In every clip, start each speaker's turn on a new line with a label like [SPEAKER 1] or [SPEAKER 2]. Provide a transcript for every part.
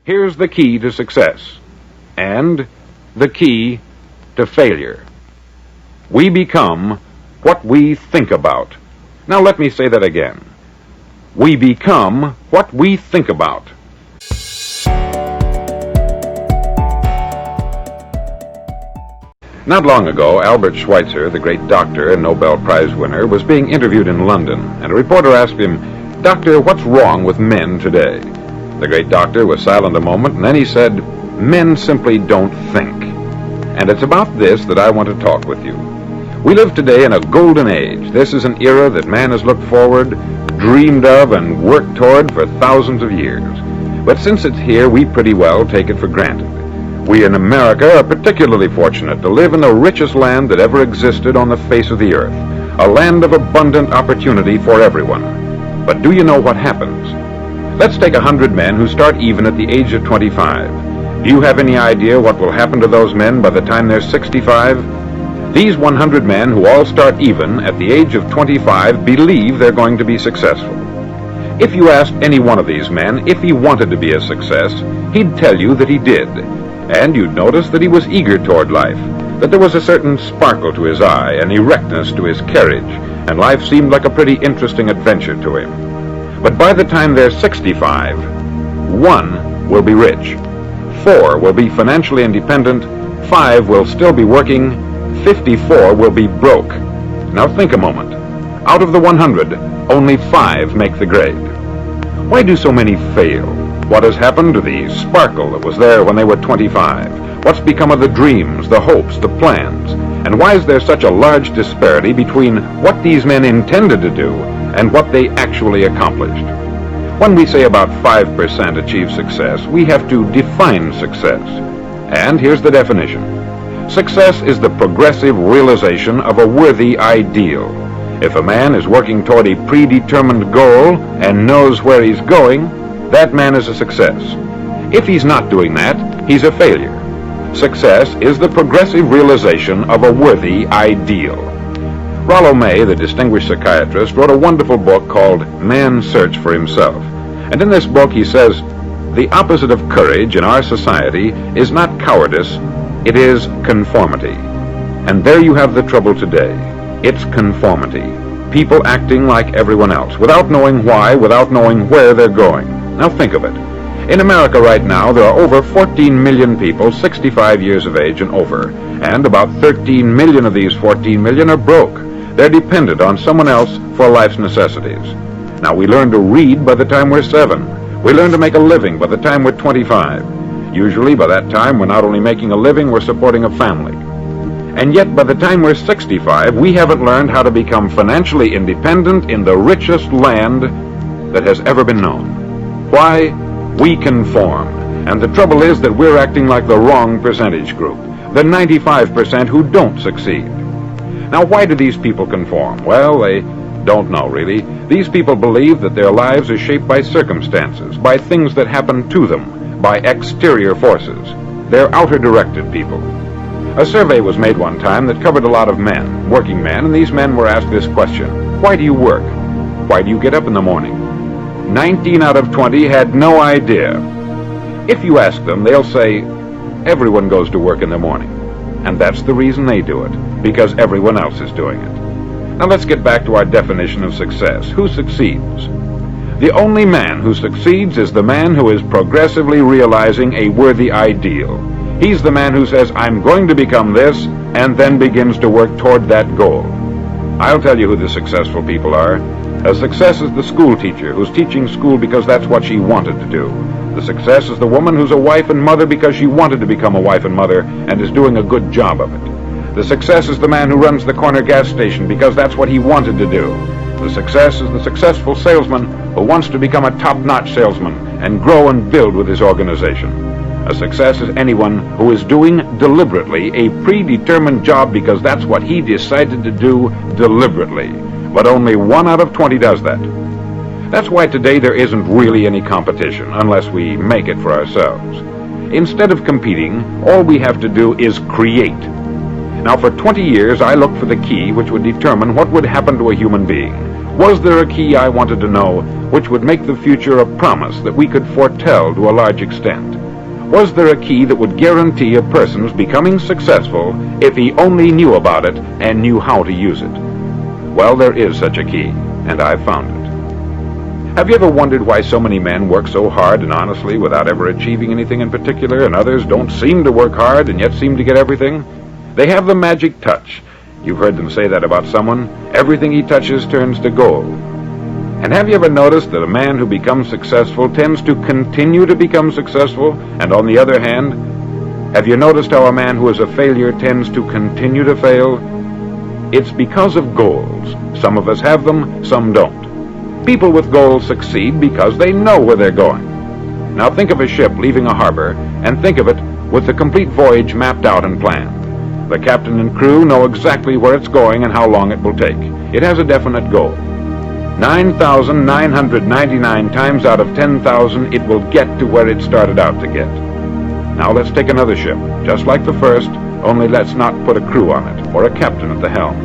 [SPEAKER 1] Here's the key to success and the key to failure. We become what we think about. Now let me say that again. We become what we think about. Not long ago, Albert Schweitzer, the great doctor and Nobel Prize winner, was being interviewed in London, and a reporter asked him, "Doctor, what's wrong with men today?" The great doctor was silent a moment, and then he said, "Men simply don't think." And it's about this that I want to talk with you. We live today in a golden age. This is an era that man has looked forward, dreamed of, and worked toward for thousands of years. But since it's here, we pretty well take it for granted. We in America are particularly fortunate to live in the richest land that ever existed on the face of the earth, a land of abundant opportunity for everyone. But do you know what happens? Let's take 100 men who start even at the age of 25. Do you have any idea what will happen to those men by the time they're 65? These 100 men who all start even at the age of 25 believe they're going to be successful. If you asked any one of these men if he wanted to be a success, he'd tell you that he did. And you'd notice that he was eager toward life, that there was a certain sparkle to his eye, an erectness to his carriage, and life seemed like a pretty interesting adventure to him. But by the time they're 65, 1 will be rich, 4 will be financially independent, 5 will still be working, 54 will be broke. Now think a moment. Out of the 100, only 5 make the grade. Why do so many fail? What has happened to the sparkle that was there when they were 25? What's become of the dreams, the hopes, the plans? And why is there such a large disparity between what these men intended to do and what they actually accomplished? When we say about 5% achieve success, we have to define success. And here's the definition. Success is the progressive realization of a worthy ideal. If a man is working toward a predetermined goal and knows where he's going, that man is a success. If he's not doing that, he's a failure. Success is the progressive realization of a worthy ideal. Rollo May, the distinguished psychiatrist, wrote a wonderful book called Man's Search for Himself. And in this book he says, the opposite of courage in our society is not cowardice, it is conformity. And there you have the trouble today. It's conformity. People acting like everyone else, without knowing why, without knowing where they're going. Now think of it. In America right now, there are over 14 million people 65 years of age and over, and about 13 million of these 14 million are broke. They're dependent on someone else for life's necessities. Now, we learn to read by the time we're 7. We learn to make a living by the time we're 25. Usually, by that time, we're not only making a living, we're supporting a family. And yet, by the time we're 65, we haven't learned how to become financially independent in the richest land that has ever been known. Why? We conform. And the trouble is that we're acting like the wrong percentage group, the 95% who don't succeed. Now, why do these people conform? Well, they don't know, really. These people believe that their lives are shaped by circumstances, by things that happen to them, by exterior forces. They're outer-directed people. A survey was made one time that covered a lot of men, working men, and these men were asked this question: why do you work? Why do you get up in the morning? 19 out of 20 had no idea. If you ask them, they'll say, everyone goes to work in the morning. And that's the reason they do it, because everyone else is doing it. Now let's get back to our definition of success. Who succeeds? The only man who succeeds is the man who is progressively realizing a worthy ideal. He's the man who says, I'm going to become this, and then begins to work toward that goal. I'll tell you who the successful people are. A success is the school teacher who's teaching school because that's what she wanted to do. The success is the woman who's a wife and mother because she wanted to become a wife and mother and is doing a good job of it. The success is the man who runs the corner gas station because that's what he wanted to do. The success is the successful salesman who wants to become a top-notch salesman and grow and build with his organization. A success is anyone who is doing deliberately a predetermined job because that's what he decided to do deliberately. But only 1 out of 20 does that. That's why today there isn't really any competition unless we make it for ourselves. Instead of competing, all we have to do is create. Now, for 20 years, I looked for the key which would determine what would happen to a human being. Was there a key, I wanted to know, which would make the future a promise that we could foretell to a large extent? Was there a key that would guarantee a person's becoming successful if he only knew about it and knew how to use it? Well, there is such a key, and I've found it. Have you ever wondered why so many men work so hard and honestly without ever achieving anything in particular, and others don't seem to work hard and yet seem to get everything? They have the magic touch. You've heard them say that about someone. Everything he touches turns to gold. And have you ever noticed that a man who becomes successful tends to continue to become successful? And on the other hand, have you noticed how a man who is a failure tends to continue to fail? It's because of goals. Some of us have them, some don't. People with goals succeed because they know where they're going. Now think of a ship leaving a harbor, and think of it with the complete voyage mapped out and planned. The captain and crew know exactly where it's going and how long it will take. It has a definite goal. 9,999 times out of 10,000 it will get to where it started out to get. Now let's take another ship, just like the first, only let's not put a crew on it, or a captain at the helm.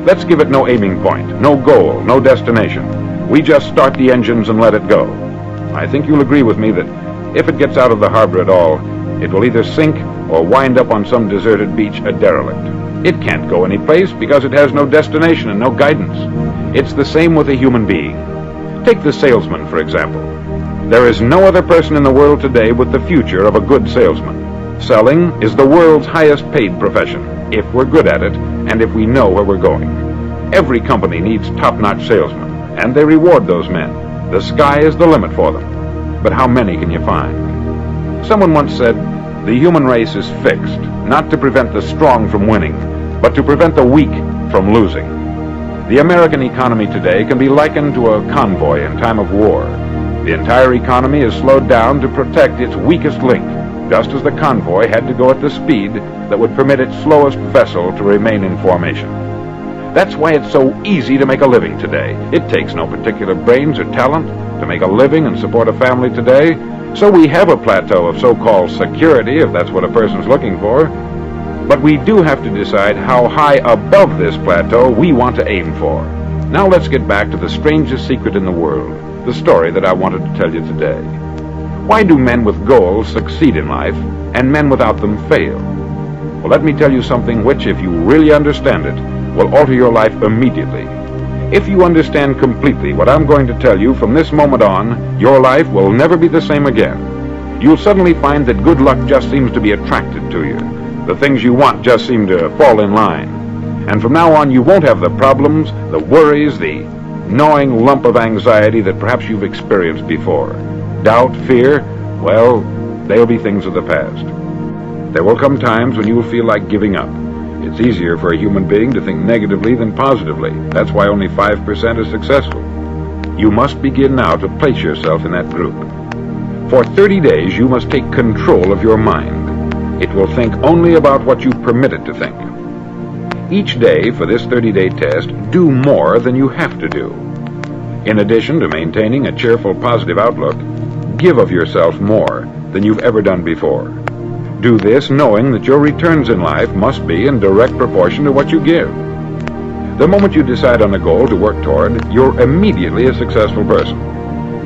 [SPEAKER 1] Let's give it no aiming point, no goal, no destination. We just start the engines and let it go. I think you'll agree with me that if it gets out of the harbor at all, it will either sink or wind up on some deserted beach a derelict. It can't go any place because it has no destination and no guidance. It's the same with a human being. Take the salesman, for example. There is no other person in the world today with the future of a good salesman. Selling is the world's highest paid profession, if we're good at it and if we know where we're going. Every company needs top-notch salesmen, and they reward those men. The sky is the limit for them. But how many can you find? Someone once said, the human race is fixed, not to prevent the strong from winning, but to prevent the weak from losing. The American economy today can be likened to a convoy in time of war. The entire economy is slowed down to protect its weakest link, just as the convoy had to go at the speed that would permit its slowest vessel to remain in formation. That's why it's so easy to make a living today. It takes no particular brains or talent to make a living and support a family today. So we have a plateau of so-called security, if that's what a person's looking for. But we do have to decide how high above this plateau we want to aim for. Now let's get back to the strangest secret in the world, the story that I wanted to tell you today. Why do men with goals succeed in life and men without them fail? Well, let me tell you something which, if you really understand it, will alter your life immediately. If you understand completely what I'm going to tell you from this moment on, your life will never be the same again. You'll suddenly find that good luck just seems to be attracted to you. The things you want just seem to fall in line. And from now on, you won't have the problems, the worries, the gnawing lump of anxiety that perhaps you've experienced before. Doubt, fear, well, they'll be things of the past. There will come times when you will feel like giving up. It's easier for a human being to think negatively than positively. That's why only 5% are successful. You must begin now to place yourself in that group. For 30 days, you must take control of your mind. It will think only about what you permit it to think. Each day for this 30-day test, do more than you have to do. In addition to maintaining a cheerful, positive outlook, give of yourself more than you've ever done before. Do this knowing that your returns in life must be in direct proportion to what you give. The moment you decide on a goal to work toward, you're immediately a successful person.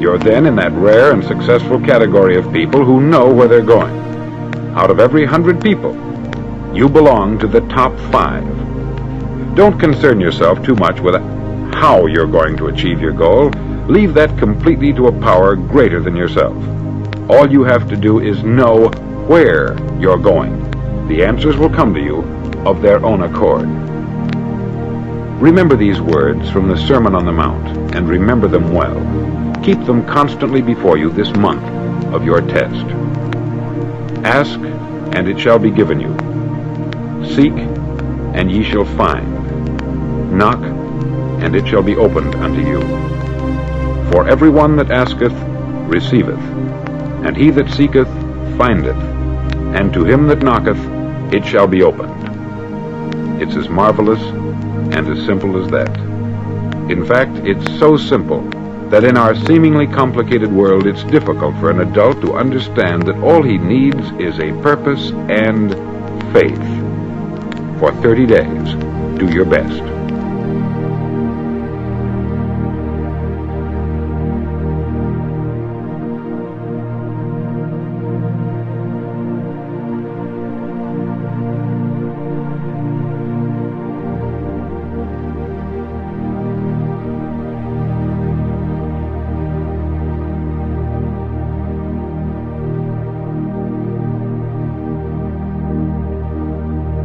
[SPEAKER 1] You're then in that rare and successful category of people who know where they're going. Out of every 100 people, you belong to the top 5. Don't concern yourself too much with how you're going to achieve your goal. Leave that completely to a power greater than yourself. All you have to do is know where you're going. The answers will come to you of their own accord. Remember these words from the Sermon on the Mount, and remember them well. Keep them constantly before you this month of your test. Ask, and it shall be given you. Seek, and ye shall find. Knock, and it shall be opened unto you. For every one that asketh receiveth, and he that seeketh findeth, and to him that knocketh it shall be opened. It's as marvelous and as simple as that. In fact, it's so simple that in our seemingly complicated world it's difficult for an adult to understand that all he needs is a purpose and faith. For 30 days, do your best.